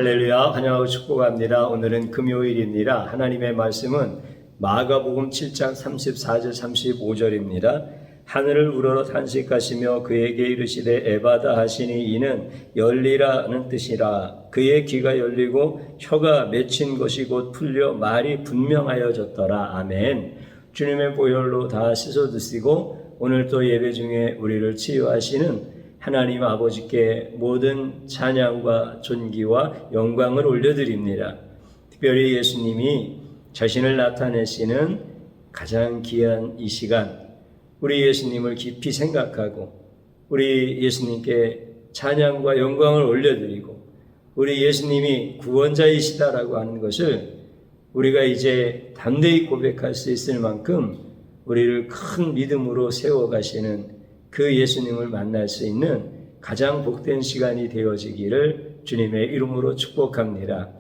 할렐루야, 환영하고 축복합니다. 오늘은 금요일입니다. 하나님의 말씀은 마가복음 7장 34절 35절입니다. 하늘을 우러러 탄식하시며 그에게 이르시되 에바다 하시니 이는 열리라는 뜻이라. 그의 귀가 열리고 혀가 맺힌 것이 곧 풀려 말이 분명하여졌더라. 아멘. 주님의 보혈로 다 씻어 드시고 오늘 또 예배 중에 우리를 치유하시는 하나님 아버지께 모든 찬양과 존귀와 영광을 올려드립니다. 특별히 예수님이 자신을 나타내시는 가장 귀한 이 시간, 우리 예수님을 깊이 생각하고 우리 예수님께 찬양과 영광을 올려드리고 우리 예수님이 구원자이시다라고 하는 것을 우리가 이제 담대히 고백할 수 있을 만큼 우리를 큰 믿음으로 세워가시는 그 예수님을 만날 수 있는 가장 복된 시간이 되어지기를 주님의 이름으로 축복합니다.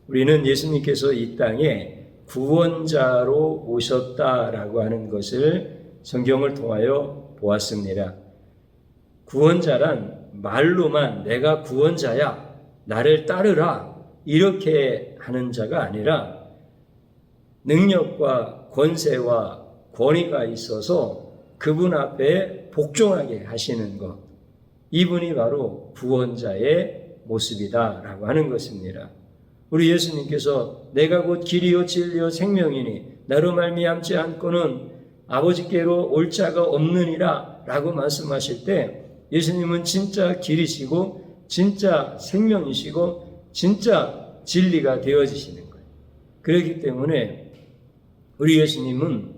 우리는 예수님께서 이 땅에 구원자로 오셨다라고 하는 것을 성경을 통하여 보았습니다. 구원자란 말로만 내가 구원자야, 나를 따르라 이렇게 하는 자가 아니라 능력과 권세와 권위가 있어서 그분 앞에 복종하게 하시는 것, 이분이 바로 구원자의 모습이다라고 하는 것입니다. 우리 예수님께서 내가 곧 길이요 진리요 생명이니 나로 말미암지 않고는 아버지께로 올 자가 없느니라 라고 말씀하실 때 예수님은 진짜 길이시고 진짜 생명이시고 진짜 진리가 되어지시는 거예요. 그렇기 때문에 우리 예수님은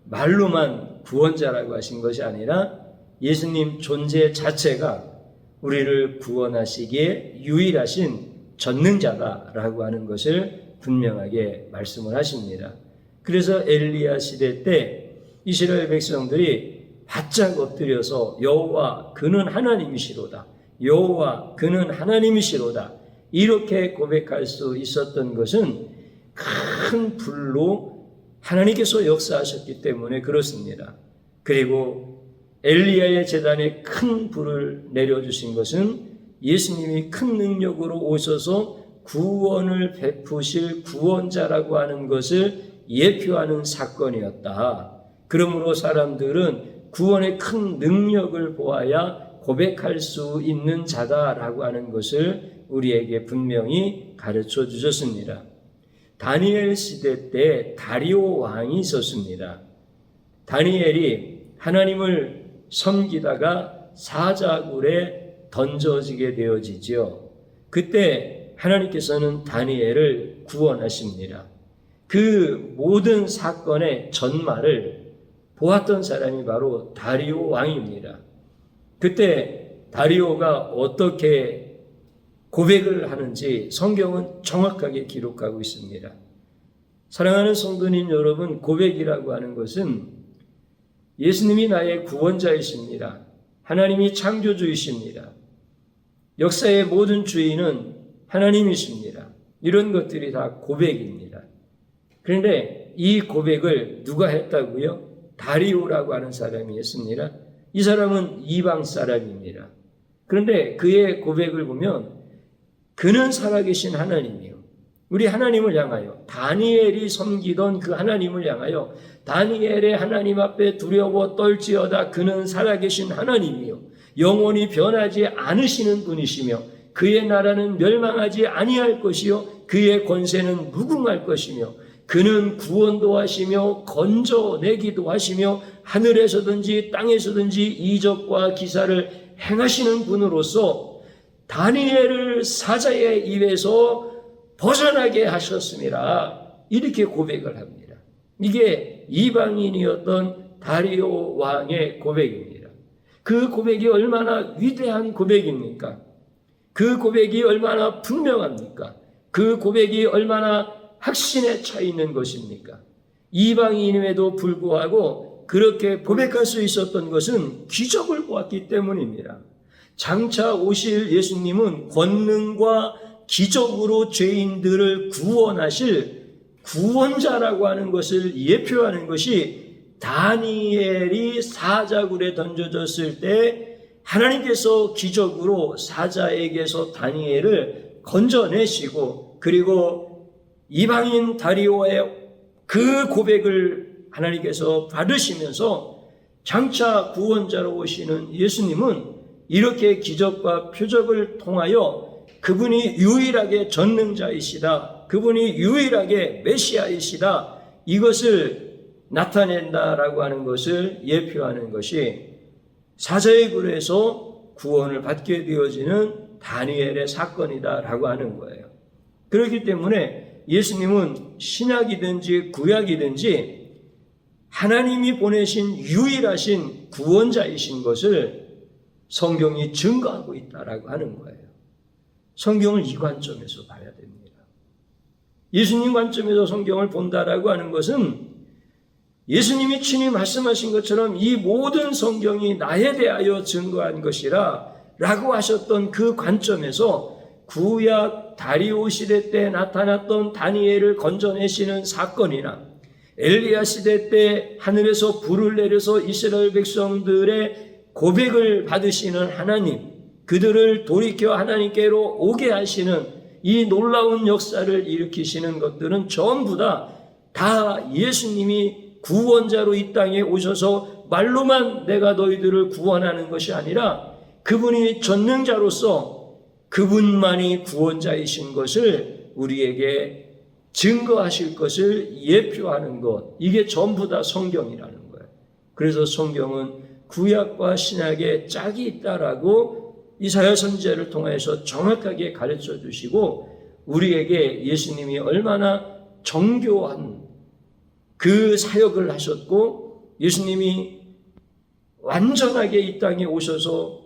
말로만 구원자라고 하신 것이 아니라 예수님 존재 자체가 우리를 구원하시기에 유일하신 전능자다라고 하는 것을 분명하게 말씀을 하십니다. 그래서 엘리야 시대 때 이스라엘 백성들이 바짝 엎드려서 여호와 그는 하나님이시로다, 여호와 그는 하나님이시로다 이렇게 고백할 수 있었던 것은 큰 불로 하나님께서 역사하셨기 때문에 그렇습니다. 그리고 엘리야의 제단에 큰 불을 내려주신 것은 예수님이 큰 능력으로 오셔서 구원을 베푸실 구원자라고 하는 것을 예표하는 사건이었다. 그러므로 사람들은 구원의 큰 능력을 보아야 고백할 수 있는 자다라고 하는 것을 우리에게 분명히 가르쳐 주셨습니다. 다니엘 시대 때 다리오 왕이 있었습니다. 다니엘이 하나님을 섬기다가 사자굴에 던져지게 되어지죠. 그때 하나님께서는 다니엘을 구원하십니다. 그 모든 사건의 전말을 보았던 사람이 바로 다리오 왕입니다. 그때 다리오가 어떻게 고백을 하는지 성경은 정확하게 기록하고 있습니다. 사랑하는 성도님 여러분, 고백이라고 하는 것은 예수님이 나의 구원자이십니다. 하나님이 창조주이십니다. 역사의 모든 주인은 하나님이십니다. 이런 것들이 다 고백입니다. 그런데 이 고백을 누가 했다고요? 다리오라고 하는 사람이 했습니다. 이 사람은 이방 사람입니다. 그런데 그의 고백을 보면 그는 살아계신 하나님이요. 우리 하나님을 향하여 다니엘이 섬기던 그 하나님을 향하여 다니엘의 하나님 앞에 두려워 떨지어다 그는 살아계신 하나님이요. 영원히 변하지 않으시는 분이시며 그의 나라는 멸망하지 아니할 것이요. 그의 권세는 무궁할 것이며 그는 구원도 하시며 건져내기도 하시며 하늘에서든지 땅에서든지 이적과 기사를 행하시는 분으로서 다니엘을 사자의 입에서 벗어나게 하셨습니다. 이렇게 고백을 합니다. 이게 이방인이었던 다리오 왕의 고백입니다. 그 고백이 얼마나 위대한 고백입니까? 그 고백이 얼마나 분명합니까? 그 고백이 얼마나 확신에 차 있는 것입니까? 이방인임에도 불구하고 그렇게 고백할 수 있었던 것은 기적을 보았기 때문입니다. 장차 오실 예수님은 권능과 기적으로 죄인들을 구원하실 구원자라고 하는 것을 예표하는 것이 다니엘이 사자굴에 던져졌을 때 하나님께서 기적으로 사자에게서 다니엘을 건져내시고 그리고 이방인 다리오의 그 고백을 하나님께서 받으시면서 장차 구원자로 오시는 예수님은 이렇게 기적과 표적을 통하여 그분이 유일하게 전능자이시다, 그분이 유일하게 메시아이시다, 이것을 나타낸다라고 하는 것을 예표하는 것이 사자의 굴에서 구원을 받게 되어지는 다니엘의 사건이다라고 하는 거예요. 그렇기 때문에 예수님은 신약이든지 구약이든지 하나님이 보내신 유일하신 구원자이신 것을 성경이 증거하고 있다라고 하는 거예요. 성경을 이 관점에서 봐야 됩니다. 예수님 관점에서 성경을 본다라고 하는 것은 예수님이 친히 말씀하신 것처럼 이 모든 성경이 나에 대하여 증거한 것이라 라고 하셨던 그 관점에서 구약 다리오 시대 때 나타났던 다니엘을 건져내시는 사건이나 엘리야 시대 때 하늘에서 불을 내려서 이스라엘 백성들의 고백을 받으시는 하나님, 그들을 돌이켜 하나님께로 오게 하시는 이 놀라운 역사를 일으키시는 것들은 전부 다 예수님이 구원자로 이 땅에 오셔서 말로만 내가 너희들을 구원하는 것이 아니라 그분이 전능자로서 그분만이 구원자이신 것을 우리에게 증거하실 것을 예표하는 것, 이게 전부 다 성경이라는 거예요. 그래서 성경은 구약과 신약에 짝이 있다라고 이사야 선지자를 통해서 정확하게 가르쳐 주시고 우리에게 예수님이 얼마나 정교한 그 사역을 하셨고 예수님이 완전하게 이 땅에 오셔서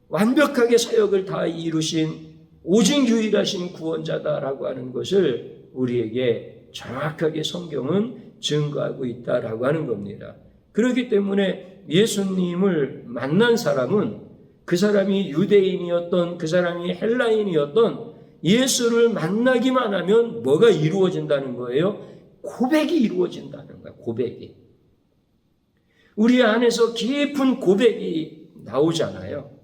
완벽하게 사역을 다 이루신 오직 유일하신 구원자다라고 하는 것을 우리에게 정확하게 성경은 증거하고 있다라고 하는 겁니다. 그렇기 때문에 예수님을 만난 사람은 그 사람이 유대인이었던 그 사람이 헬라인이었던 예수를 만나기만 하면 뭐가 이루어진다는 거예요? 고백이 이루어진다는 거예요. 고백이. 우리 안에서 깊은 고백이 나오잖아요.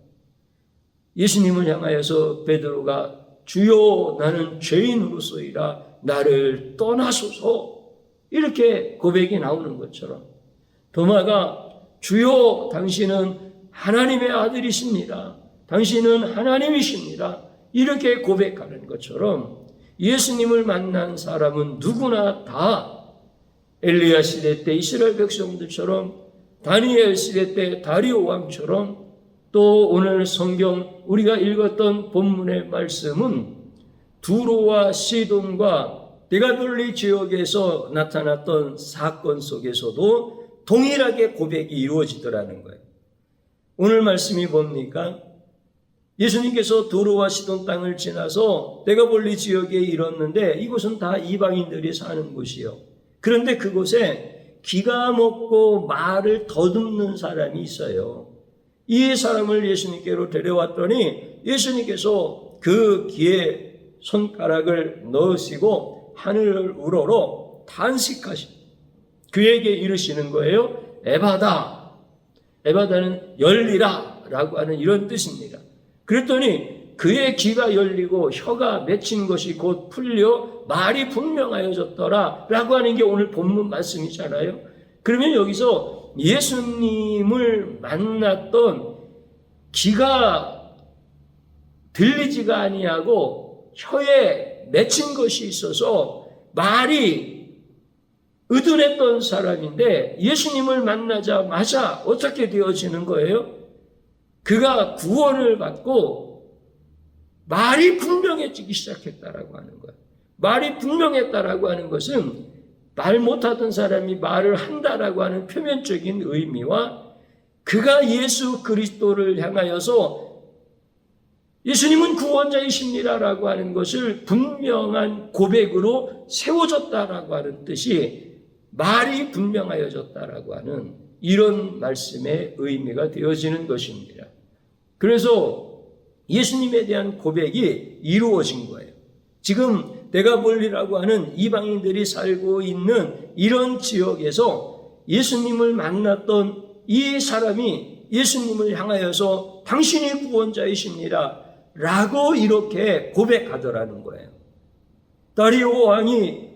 예수님을 향하여서 베드로가 주여 나는 죄인으로소이다 나를 떠나소서 이렇게 고백이 나오는 것처럼 도마가 주여 당신은 하나님의 아들이십니다. 당신은 하나님이십니다. 이렇게 고백하는 것처럼 예수님을 만난 사람은 누구나 다 엘리야 시대 때 이스라엘 백성들처럼 다니엘 시대 때 다리오 왕처럼 또 오늘 성경 우리가 읽었던 본문의 말씀은 두로와 시돈과 데가돌리 지역에서 나타났던 사건 속에서도 동일하게 고백이 이루어지더라는 거예요. 오늘 말씀이 뭡니까? 예수님께서 두로와 시돈 땅을 지나서 데가볼리 지역에 이뤘는데 이곳은 다 이방인들이 사는 곳이요. 그런데 그곳에 기가 먹고 말을 더듬는 사람이 있어요. 이 사람을 예수님께로 데려왔더니 예수님께서 그 귀에 손가락을 넣으시고 하늘을 우러러 탄식하시고 그에게 이르시는 거예요. 에바다. 에바다는 열리라 라고 하는 이런 뜻입니다. 그랬더니 그의 귀가 열리고 혀가 맺힌 것이 곧 풀려 말이 분명하여졌더라 라고 하는 게 오늘 본문 말씀이잖아요. 그러면 여기서 예수님을 만났던 귀가 들리지가 아니하고 혀에 맺힌 것이 있어서 말이 의둔했던 사람인데 예수님을 만나자마자 어떻게 되어지는 거예요? 그가 구원을 받고 말이 분명해지기 시작했다라고 하는 거예요. 말이 분명했다라고 하는 것은 말 못하던 사람이 말을 한다라고 하는 표면적인 의미와 그가 예수 그리스도를 향하여서 예수님은 구원자이십니다라고 하는 것을 분명한 고백으로 세워졌다라고 하는 뜻이 말이 분명하여졌다라고 하는 이런 말씀의 의미가 되어지는 것입니다. 그래서 예수님에 대한 고백이 이루어진 거예요. 지금 데가볼리라고 하는 이방인들이 살고 있는 이런 지역에서 예수님을 만났던 이 사람이 예수님을 향하여서 당신이 구원자이십니다 라고 이렇게 고백하더라는 거예요. 다리오 왕이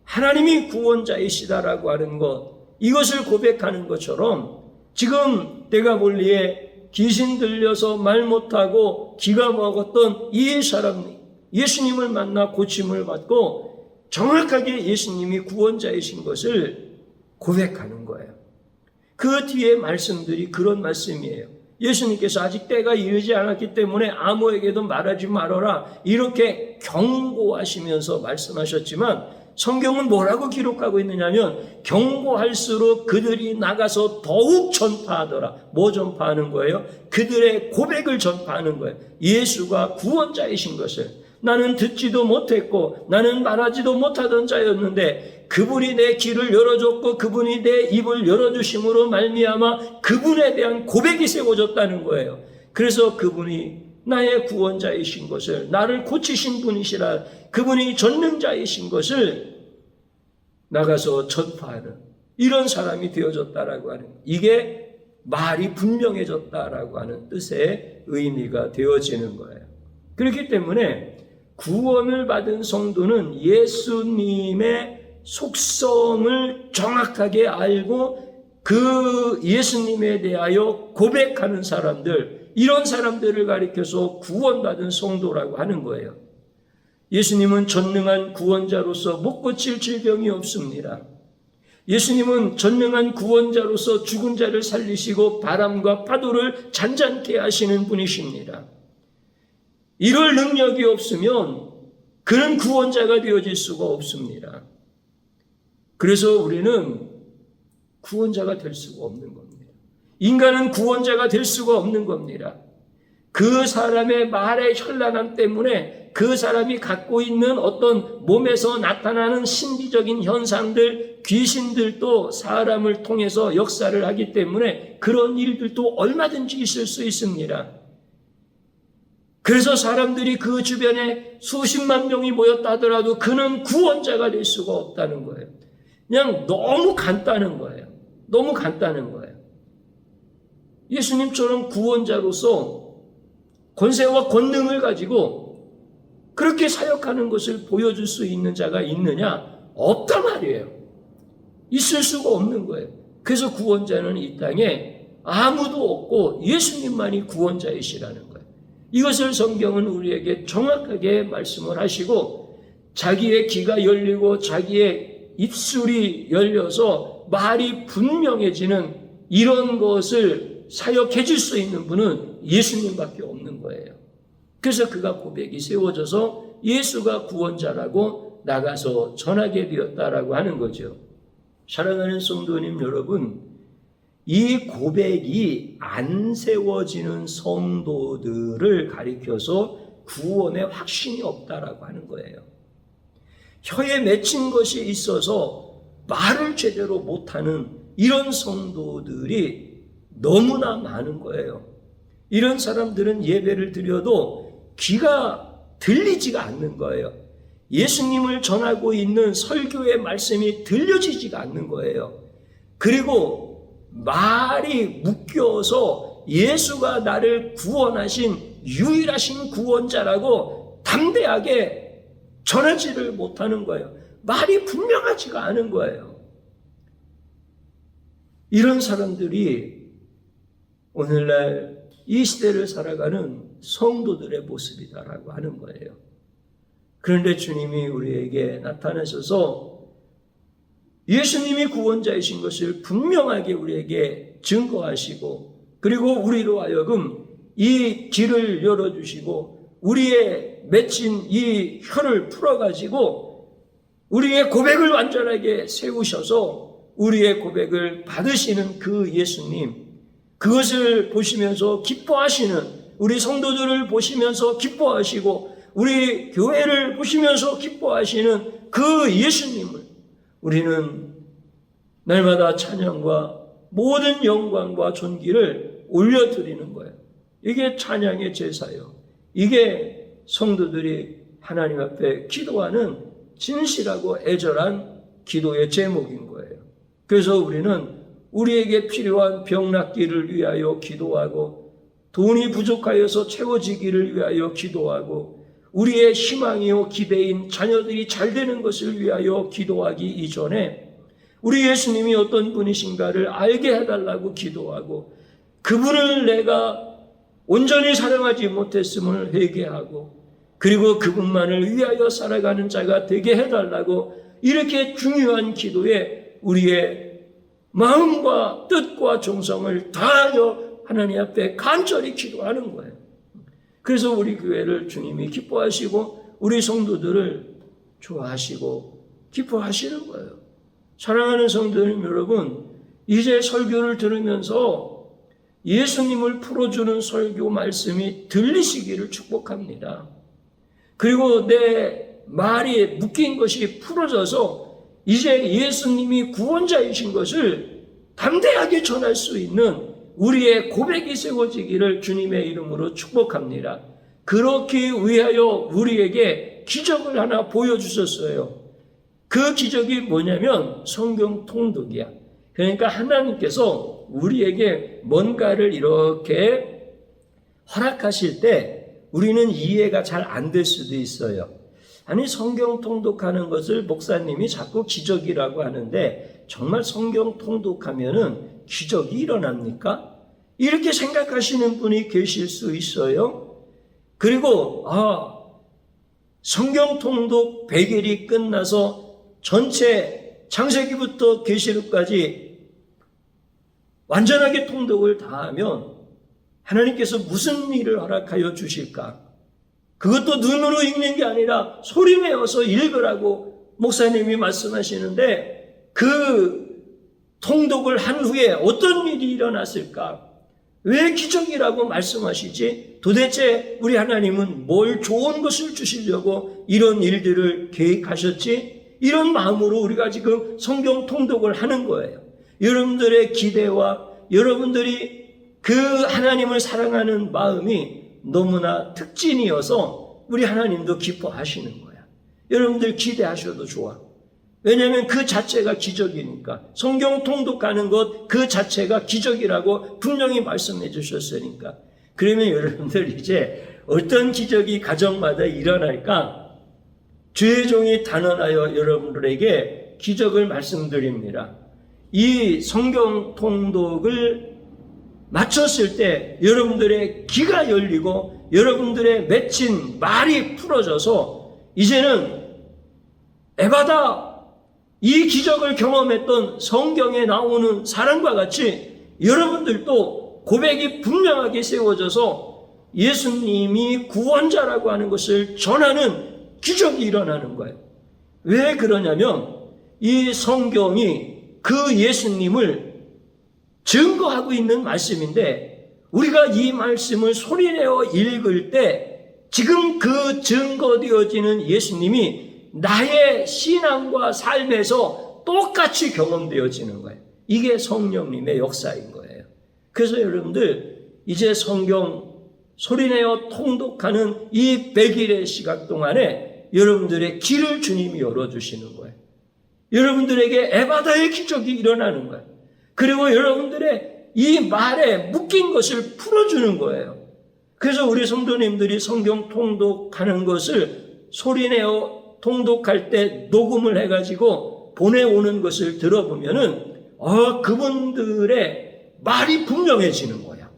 하나님이 구원자이시다라고 하는 것, 이것을 고백하는 것처럼 지금 데가볼리에 귀신 들려서 말 못하고 기가 먹었던 이 사람, 예수님을 만나 고침을 받고 정확하게 예수님이 구원자이신 것을 고백하는 거예요. 그 뒤에 말씀들이 그런 말씀이에요. 예수님께서 아직 때가 이르지 않았기 때문에 아무에게도 말하지 말아라, 이렇게 경고하시면서 말씀하셨지만 성경은 뭐라고 기록하고 있느냐면 경고할수록 그들이 나가서 더욱 전파하더라. 뭐 전파하는 거예요? 그들의 고백을 전파하는 거예요. 예수가 구원자이신 것을. 나는 듣지도 못했고 나는 말하지도 못하던 자였는데 그분이 내 귀를 열어줬고 그분이 내 입을 열어주심으로 말미암아 그분에 대한 고백이 세워졌다는 거예요. 그래서 그분이 나의 구원자이신 것을, 나를 고치신 분이시라, 그분이 전능자이신 것을 나가서 전파하는 이런 사람이 되어졌다라고 하는, 이게 말이 분명해졌다라고 하는 뜻의 의미가 되어지는 거예요. 그렇기 때문에 구원을 받은 성도는 예수님의 속성을 정확하게 알고 그 예수님에 대하여 고백하는 사람들, 이런 사람들을 가리켜서 구원받은 성도라고 하는 거예요. 예수님은 전능한 구원자로서 못 고칠 질병이 없습니다. 예수님은 전능한 구원자로서 죽은 자를 살리시고 바람과 파도를 잔잔케 하시는 분이십니다. 이럴 능력이 없으면 그는 구원자가 되어질 수가 없습니다. 그래서 우리는 구원자가 될 수가 없는 겁니다. 인간은 구원자가 될 수가 없는 겁니다. 그 사람의 말의 현란함 때문에 그 사람이 갖고 있는 어떤 몸에서 나타나는 신비적인 현상들, 귀신들도 사람을 통해서 역사를 하기 때문에 그런 일들도 얼마든지 있을 수 있습니다. 그래서 사람들이 그 주변에 수십만 명이 모였다 하더라도 그는 구원자가 될 수가 없다는 거예요. 그냥 너무 간단한 거예요. 너무 간단한 거예요. 예수님처럼 구원자로서 권세와 권능을 가지고 그렇게 사역하는 것을 보여줄 수 있는 자가 있느냐? 없단 말이에요. 있을 수가 없는 거예요. 그래서 구원자는 이 땅에 아무도 없고 예수님만이 구원자이시라는 거예요. 이것을 성경은 우리에게 정확하게 말씀을 하시고 자기의 귀가 열리고 자기의 입술이 열려서 말이 분명해지는 이런 것을 사역해 줄 수 있는 분은 예수님밖에 없는 거예요. 그래서 그가 고백이 세워져서 예수가 구원자라고 나가서 전하게 되었다라고 하는 거죠. 사랑하는 성도님 여러분, 이 고백이 안 세워지는 성도들을 가리켜서 구원의 확신이 없다라고 하는 거예요. 혀에 맺힌 것이 있어서 말을 제대로 못하는 이런 성도들이 너무나 많은 거예요. 이런 사람들은 예배를 드려도 귀가 들리지가 않는 거예요. 예수님을 전하고 있는 설교의 말씀이 들려지지가 않는 거예요. 그리고 말이 묶여서 예수가 나를 구원하신 유일하신 구원자라고 담대하게 전하지를 못하는 거예요. 말이 분명하지가 않은 거예요. 이런 사람들이 오늘날 이 시대를 살아가는 성도들의 모습이다라고 하는 거예요. 그런데 주님이 우리에게 나타나셔서 예수님이 구원자이신 것을 분명하게 우리에게 증거하시고 그리고 우리로 하여금 이 길을 열어주시고 우리의 맺힌 이 혀를 풀어가지고 우리의 고백을 완전하게 세우셔서 우리의 고백을 받으시는 그 예수님, 그것을 보시면서 기뻐하시는 우리 성도들을 보시면서 기뻐하시고 우리 교회를 보시면서 기뻐하시는 그 예수님을 우리는 날마다 찬양과 모든 영광과 존귀를 올려드리는 거예요. 이게 찬양의 제사예요. 이게 성도들이 하나님 앞에 기도하는 진실하고 애절한 기도의 제목인 거예요. 그래서 우리는 우리에게 필요한 병 낫기를 위하여 기도하고 돈이 부족하여서 채워지기를 위하여 기도하고 우리의 희망이요 기대인 자녀들이 잘 되는 것을 위하여 기도하기 이전에 우리 예수님이 어떤 분이신가를 알게 해달라고 기도하고 그분을 내가 온전히 사랑하지 못했음을 회개하고 그리고 그분만을 위하여 살아가는 자가 되게 해달라고 이렇게 중요한 기도에 우리의 마음과 뜻과 정성을 다하여 하나님 앞에 간절히 기도하는 거예요. 그래서 우리 교회를 주님이 기뻐하시고 우리 성도들을 좋아하시고 기뻐하시는 거예요. 사랑하는 성도님 여러분, 이제 설교를 들으면서 예수님을 풀어주는 설교 말씀이 들리시기를 축복합니다. 그리고 내 말이 묶인 것이 풀어져서 이제 예수님이 구원자이신 것을 담대하게 전할 수 있는 우리의 고백이 세워지기를 주님의 이름으로 축복합니다. 그렇게 위하여 우리에게 기적을 하나 보여주셨어요. 그 기적이 뭐냐면 성경 통독이야. 그러니까 하나님께서 우리에게 뭔가를 이렇게 허락하실 때 우리는 이해가 잘 안 될 수도 있어요. 아니 성경 통독하는 것을 목사님이 자꾸 기적이라고 하는데 정말 성경 통독하면은 기적이 일어납니까? 이렇게 생각하시는 분이 계실 수 있어요. 그리고 성경 통독 100일이 끝나서 전체 창세기부터 계시록까지 완전하게 통독을 다하면 하나님께서 무슨 일을 허락하여 주실까? 그것도 눈으로 읽는 게 아니라 소리내어서 읽으라고 목사님이 말씀하시는데 그 통독을 한 후에 어떤 일이 일어났을까? 왜 기적이라고 말씀하시지? 도대체 우리 하나님은 뭘 좋은 것을 주시려고 이런 일들을 계획하셨지? 이런 마음으로 우리가 지금 성경 통독을 하는 거예요. 여러분들의 기대와 여러분들이 그 하나님을 사랑하는 마음이 너무나 특진이어서 우리 하나님도 기뻐하시는 거야. 여러분들 기대하셔도 좋아. 왜냐하면 그 자체가 기적이니까. 성경 통독하는 것 그 자체가 기적이라고 분명히 말씀해 주셨으니까. 그러면 여러분들 이제 어떤 기적이 가정마다 일어날까? 주의 종이 단언하여 여러분들에게 기적을 말씀드립니다. 이 성경 통독을 마쳤을 때 여러분들의 귀가 열리고 여러분들의 맺힌 말이 풀어져서 이제는 에바다 이 기적을 경험했던 성경에 나오는 사람과 같이 여러분들도 고백이 분명하게 세워져서 예수님이 구원자라고 하는 것을 전하는 기적이 일어나는 거예요. 왜 그러냐면 이 성경이 그 예수님을 증거하고 있는 말씀인데 우리가 이 말씀을 소리내어 읽을 때 지금 그 증거되어지는 예수님이 나의 신앙과 삶에서 똑같이 경험되어지는 거예요. 이게 성령님의 역사인 거예요. 그래서 여러분들 이제 성경 소리내어 통독하는 이 100일의 시간 동안에 여러분들의 길을 주님이 열어주시는 거예요. 여러분들에게 에바다의 기적이 일어나는 거예요. 그리고 여러분들의 이 말에 묶인 것을 풀어주는 거예요. 그래서 우리 성도님들이 성경 통독하는 것을 소리내어 통독할 때 녹음을 해가지고 보내오는 것을 들어보면은 그분들의 말이 분명해지는 거야.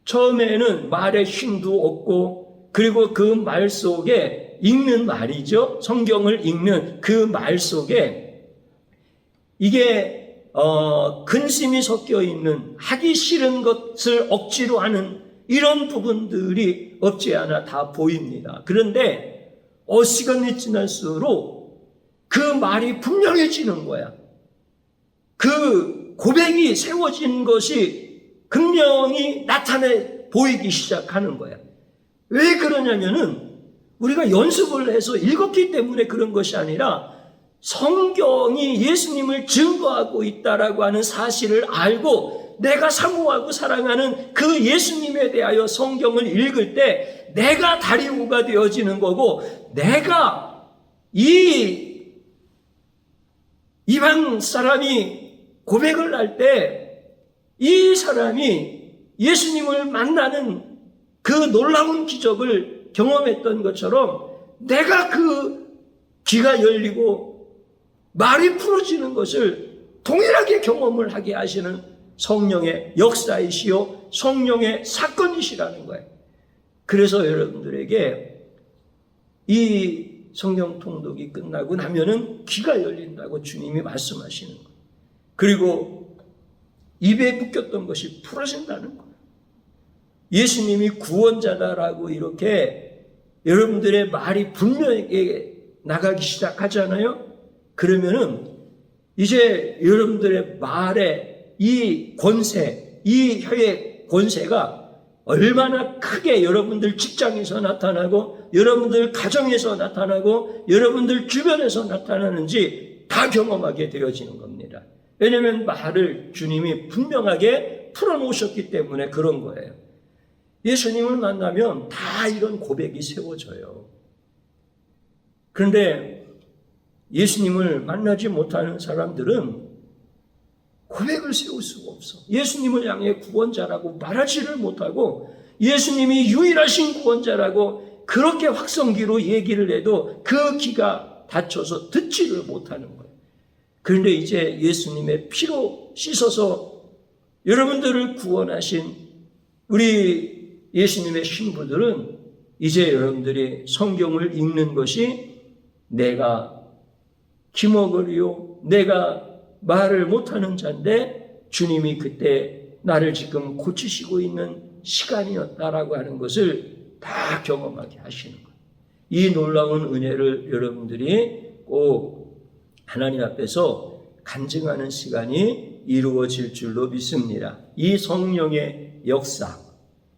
처음에는 말에 힘도 없고 그리고 그 말 속에 읽는 말이죠. 성경을 읽는 그 말 속에 이게 근심이 섞여 있는 하기 싫은 것을 억지로 하는 이런 부분들이 없지 않아 다 보입니다. 그런데 시간이 지날수록 그 말이 분명해지는 거야. 그 고백이 세워진 것이 분명히 나타내 보이기 시작하는 거야. 왜 그러냐면은 우리가 연습을 해서 읽었기 때문에 그런 것이 아니라 성경이 예수님을 증거하고 있다라고 하는 사실을 알고 내가 사모하고 사랑하는 그 예수님에 대하여 성경을 읽을 때 내가 다리우가 되어지는 거고 내가 이 이방 사람이 고백을 할 때 이 사람이 예수님을 만나는 그 놀라운 기적을 경험했던 것처럼 내가 그 귀가 열리고 말이 풀어지는 것을 동일하게 경험을 하게 하시는 성령의 역사이시요 성령의 사건이시라는 거예요. 그래서 여러분들에게 이 성경 통독이 끝나고 나면은 귀가 열린다고 주님이 말씀하시는 거예요. 그리고 입에 묶였던 것이 풀어진다는 거예요. 예수님이 구원자다라고 이렇게 여러분들의 말이 분명하게 나가기 시작하잖아요. 그러면은 이제 여러분들의 말에 이 권세, 이 혀의 권세가 얼마나 크게 여러분들 직장에서 나타나고 여러분들 가정에서 나타나고 여러분들 주변에서 나타나는지 다 경험하게 되어지는 겁니다. 왜냐하면 말을 주님이 분명하게 풀어놓으셨기 때문에 그런 거예요. 예수님을 만나면 다 이런 고백이 세워져요. 그런데 예수님을 만나지 못하는 사람들은 고백을 세울 수가 없어. 예수님을 향해 구원자라고 말하지를 못하고 예수님이 유일하신 구원자라고 그렇게 확성기로 얘기를 해도 그 귀가 닫혀서 듣지를 못하는 거예요. 그런데 이제 예수님의 피로 씻어서 여러분들을 구원하신 우리 예수님의 신부들은 이제 여러분들이 성경을 읽는 것이 내가 기먹으리요 내가 말을 못하는 자인데 주님이 그때 나를 지금 고치시고 있는 시간이었다라고 하는 것을 다 경험하게 하시는 거예요. 이 놀라운 은혜를 여러분들이 꼭 하나님 앞에서 간증하는 시간이 이루어질 줄로 믿습니다. 이 성령의 역사,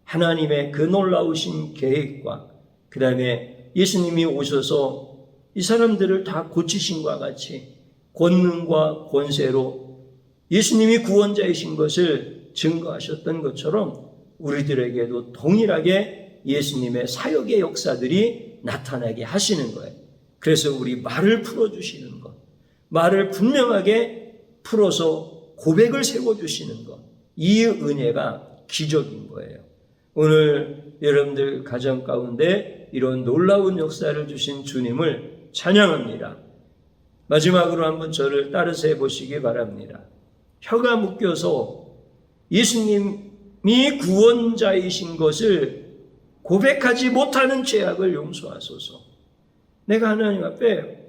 하나님의 그 놀라우신 계획과 그 다음에 예수님이 오셔서 이 사람들을 다 고치신과 같이 권능과 권세로 예수님이 구원자이신 것을 증거하셨던 것처럼 우리들에게도 동일하게 예수님의 사역의 역사들이 나타나게 하시는 거예요. 그래서 우리 말을 풀어주시는 것, 말을 분명하게 풀어서 고백을 세워주시는 것, 이 은혜가 기적인 거예요. 오늘 여러분들 가정 가운데 이런 놀라운 역사를 주신 주님을 찬양합니다. 마지막으로 한번 저를 따라서 해보시기 바랍니다. 혀가 묶여서 예수님이 구원자이신 것을 고백하지 못하는 죄악을 용서하소서. 내가 하나님 앞에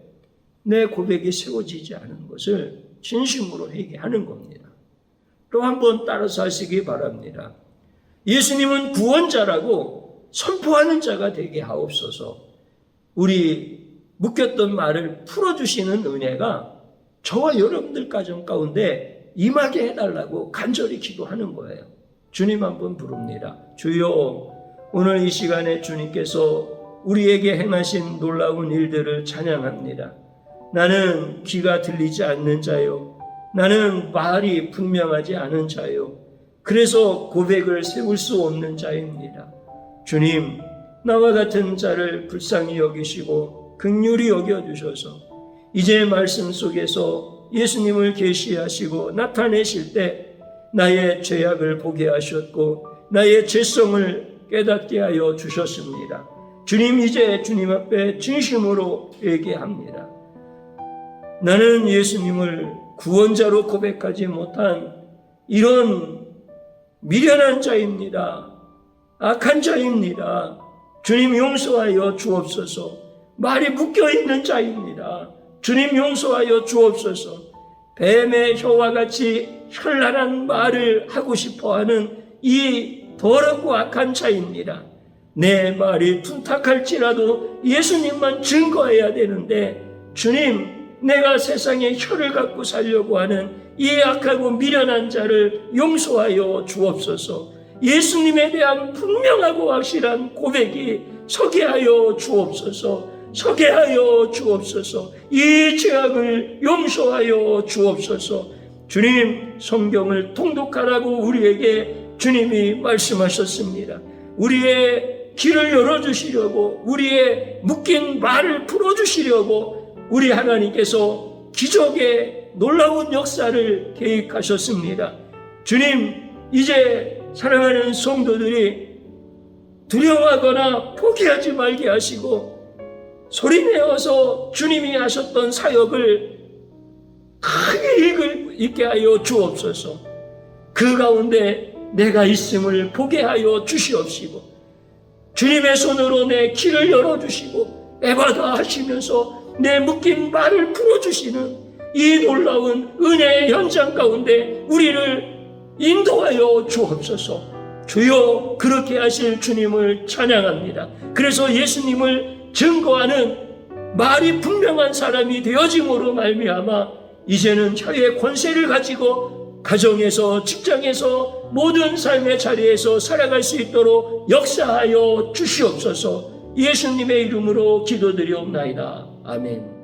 내 고백이 세워지지 않은 것을 진심으로 회개하는 겁니다. 또 한번 따라서 하시기 바랍니다. 예수님은 구원자라고 선포하는 자가 되게 하옵소서. 우리 묶였던 말을 풀어주시는 은혜가 저와 여러분들 가정 가운데 임하게 해달라고 간절히 기도하는 거예요. 주님 한번 부릅니다. 주여, 오늘 이 시간에 주님께서 우리에게 행하신 놀라운 일들을 찬양합니다. 나는 귀가 들리지 않는 자요, 나는 말이 분명하지 않은 자요, 그래서 고백을 세울 수 없는 자입니다. 주님, 나와 같은 자를 불쌍히 여기시고 긍휼히 여겨주셔서 이제 말씀 속에서 예수님을 계시하시고 나타내실 때 나의 죄악을 보게 하셨고 나의 죄성을 깨닫게 하여 주셨습니다. 주님, 이제 주님 앞에 진심으로 얘기합니다. 나는 예수님을 구원자로 고백하지 못한 이런 미련한 자입니다. 악한 자입니다. 주님, 용서하여 주옵소서. 말이 묶여있는 자입니다. 주님, 용서하여 주옵소서. 뱀의 혀와 같이 현란한 말을 하고 싶어하는 이 더럽고 악한 자입니다. 내 말이 둔탁할지라도 예수님만 증거해야 되는데 주님, 내가 세상에 혀를 갖고 살려고 하는 이 악하고 미련한 자를 용서하여 주옵소서. 예수님에 대한 분명하고 확실한 고백이 서게 하여 주옵소서. 서게 하여 주옵소서. 이 죄악을 용서하여 주옵소서. 주님, 성경을 통독하라고 우리에게 주님이 말씀하셨습니다. 우리의 길을 열어주시려고, 우리의 묶인 말을 풀어주시려고 우리 하나님께서 기적의 놀라운 역사를 계획하셨습니다. 주님, 이제 사랑하는 성도들이 두려워하거나 포기하지 말게 하시고 소리내어서 주님이 하셨던 사역을 크게 있게 하여 주옵소서. 그 가운데 내가 있음을 보게 하여 주시옵시고 주님의 손으로 내 길을 열어주시고 에바다 하시면서 내 묶인 발을 풀어주시는 이 놀라운 은혜의 현장 가운데 우리를 인도하여 주옵소서. 주여, 그렇게 하실 주님을 찬양합니다. 그래서 예수님을 증거하는 말이 분명한 사람이 되어짐으로 말미암아 이제는 혀의 권세를 가지고 가정에서, 직장에서, 모든 삶의 자리에서 살아갈 수 있도록 역사하여 주시옵소서. 예수님의 이름으로 기도드리옵나이다. 아멘.